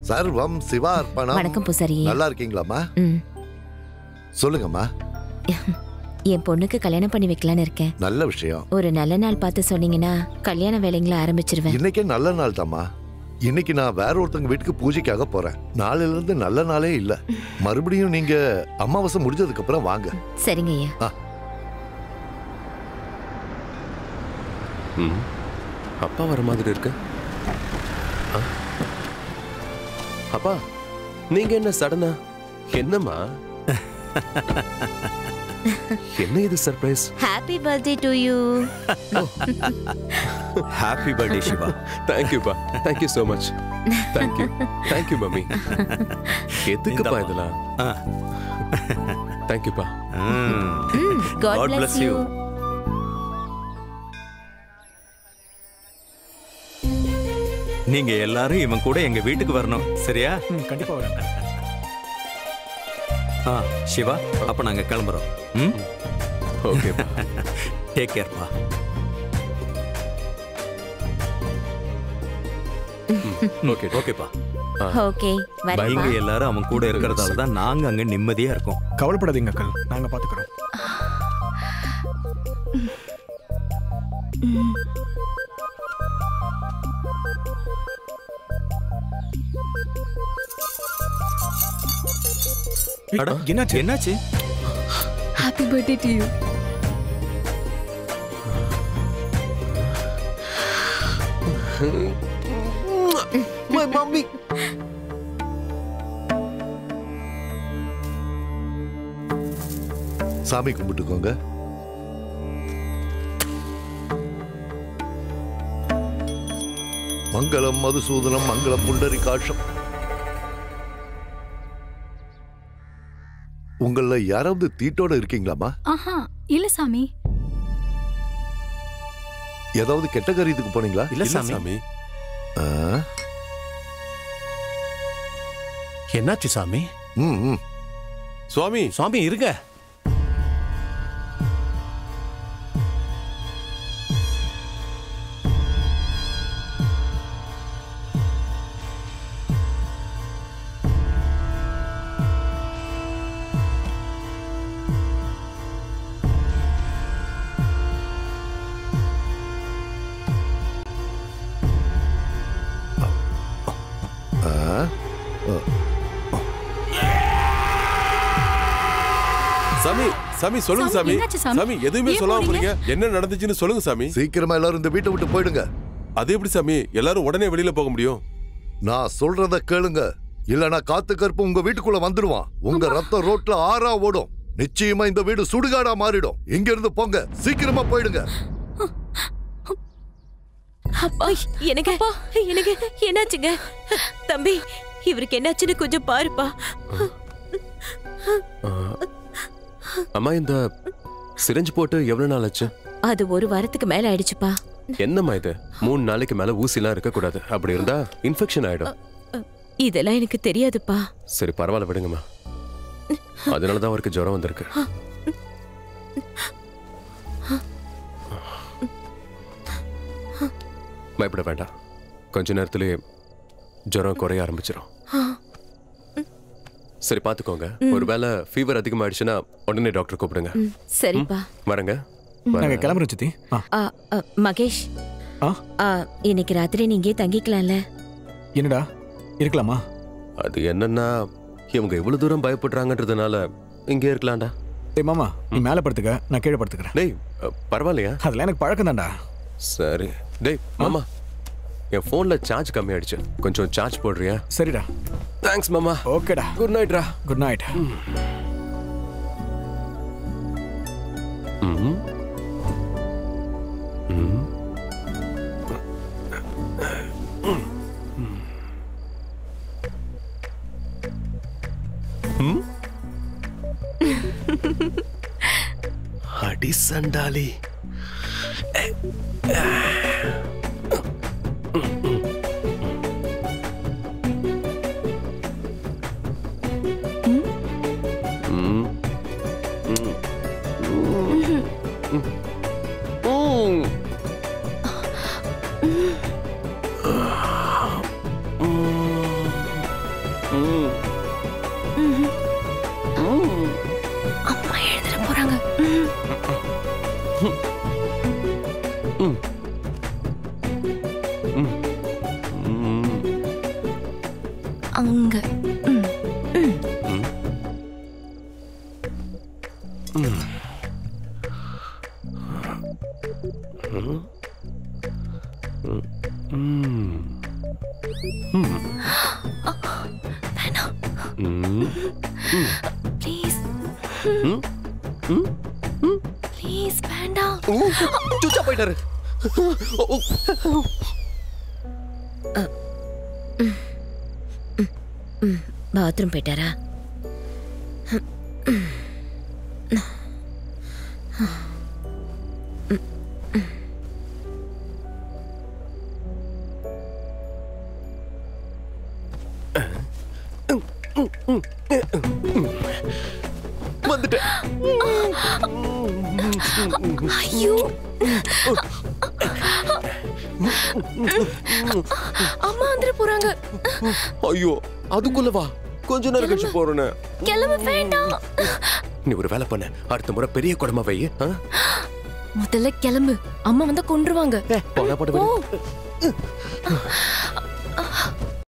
சர்வம் சிவார்ப்பணம். வணக்கம் பூசாரி. நல்லா இருக்கீங்களாம்மா? சொல்லுங்கம்மா. என் பொண்ணுக்கு கல்யாணம் பண்ணி வைக்கலான்னு இருக்கேன். நல்ல விஷயம். ஒரு நல்ல நாள் பார்த்து சொன்னீங்கன்னா கல்யாண வேலைங்களை ஆரம்பிச்சிருவேன். இன்னைக்கே நல்ல நாள் தாம்மா. இன்னைக்கு நான் வேற ஒருத்தங்க வீட்டுக்கு பூஜைக்காக போறேன். நாளையில இருந்து நல்ல நாளே இல்ல. மறுபடியும் நீங்க அமாவாசை முடிஞ்சதுக்கு அப்புறம் வாங்க. சரிங்க ஐயா. அப்பா வர மாதிரி இருக்கு. அப்பா நீங்க என்ன சடனா? என்னம்மா? என்ன இது surprise? Happy birthday to you. Happy birthday Shiva. Thank you பா. Thank you so much. Thank you mummy. எதுக்குப்பா இதெல்லாம்? Thank you பா. God bless you. நீங்க எல்லாரும் இவன் கூட எங்க வீட்டுக்கு வரணும். சரியா? கண்டிப்பா வரேன். சிவா, அப்ப நாங்க கிளம்புறோம். ஓகே பா. டேக் கேர் பா. ஓகே ஓகேப்பா. ஓகே வரேன். நீங்க எல்லாரும் அவன் கூட இருக்கிறதால தான் நாங்க அங்க நிம்மதியா இருக்கோம். கவலைப்படாதீங்க அக்கா, நாங்க பாத்துக்கிறோம். என்னாச்சு? Happy birthday to you. My mommy. சாமி கும்பிட்டுக்கோங்க. மங்களம் மதுசூதனம் மங்களம் புண்டரிகாட்சம். உங்கள யாராவது தீட்டோட இருக்கீங்களாமா? ஆஹா இல்ல சாமி. ஏதாவது கெட்ட காரியத்துக்கு போனீங்களா? இல்ல சாமி. என்னாச்சு சாமி? சுவாமி சுவாமி இருங்க. சாமி சொல்லுங்க சாமி. சாமி எதுவுமே சொல்லாம போறீங்க. என்ன நடந்துச்சுன்னு சொல்லுங்க சாமி. சீக்கிரமா எல்லாரும் இந்த வீட்டை விட்டு போயிடுங்க. அது எப்படி சாமி? எல்லாரும் உடனே வெளியில போக முடியும்? நான் சொல்றத கேளுங்க, இல்லனா காத்து கருப்பு உங்க வீட்டுக்குள்ள வந்துடுவான். உங்க ரத்தம் ரோட்ல ஆறா ஓடும். நிச்சயமா இந்த வீடு சுடுகாடா மாறிடும். இங்க இருந்து போங்க, சீக்கிரமா போயிடுங்க. அப்பா எனக்கு என்னாச்சுங்க? தம்பி இவருக்கு என்னாச்சுன்னு கொஞ்சம் பாருப்பா. அம்மா இந்த சிரிஞ்சு போட்டு எவ்வளவு நாள் ஆச்சு? அது ஒரு வாரத்துக்கு மேல ஆயிடுச்சுப்பா. என்னம்மா இது? 3 நாளைக்கு மேல ஊசிலாம் இருக்க கூடாது. அப்படி இருந்தா இன்ஃபெக்ஷன் ஆயிடும். இதெல்லாம் எனக்கு தெரியாதுப்பா. சரி பரவாயில்ல விடுங்கம்மா. அதனாலதான் அவருக்கு ஜுரம் வந்திருக்கு. பயப்பட வேண்டாம். கொஞ்ச நேரத்திலே ஜுரம் குறைய ஆரம்பிச்சிடும். சரி பாத்துக்கோங்க. ஒருவேளை ஃபீவர் அதிகமாயிடுச்சுன்னா உடனே டாக்டர் கூப்பிடுங்க. சரிப்பா வரங்க. நாங்க கிளம்புறோம் சித்தி. மகேஷ் இன்னைக்கு ராத்திரி நீங்க தங்கிக்கலாம்ல? என்னடா இருக்கலாமா? அது என்னன்னா இவங்க இவ்வளவு தூரம் பயப்படுறாங்கன்றதுனால இங்கே இருக்கலாம்டா. டேய் மாமா, நீ மேல படுத்துக்க, நான் கீழே படுத்துக்கிறேன். டேய் பரவாயில்லையா? அதெல்லாம் எனக்கு பழக்கம் தான்டா. சரி டேய் மாமா, என் போன்ல சார்ஜ் கம்மி ஆயிடுச்சு. கொஞ்சம் சார்ஜ் போடுறியா? சரிடா. தேங்க்ஸ் மாமா. ஓகேடா. குட் நைட் ரா. Good night. அடி சண்டாளி. அம்மா எழுந்திர போறாங்க. அங்க. வேணாம். ப்ளீஸ். ப்ளீஸ் வேண்டாம். சுச்சா போயிட்டாரு. பாத்ரூம் போயிட்டாரா? வந்துட்டேன். ஐயோ. அம்மா வந்துட போறாங்க. ஐயோ அதுக்குள்ள வா, கொஞ்ச நேரம் கழிச்சு போறேன்னு. கிளம்ப வேண்டாம். நீ ஒரு வேலை பண்ண, அடுத்த முறை பெரிய குடமா வை. முதல்ல கிளம்பு, அம்மா வந்தா கொன்றுவாங்க.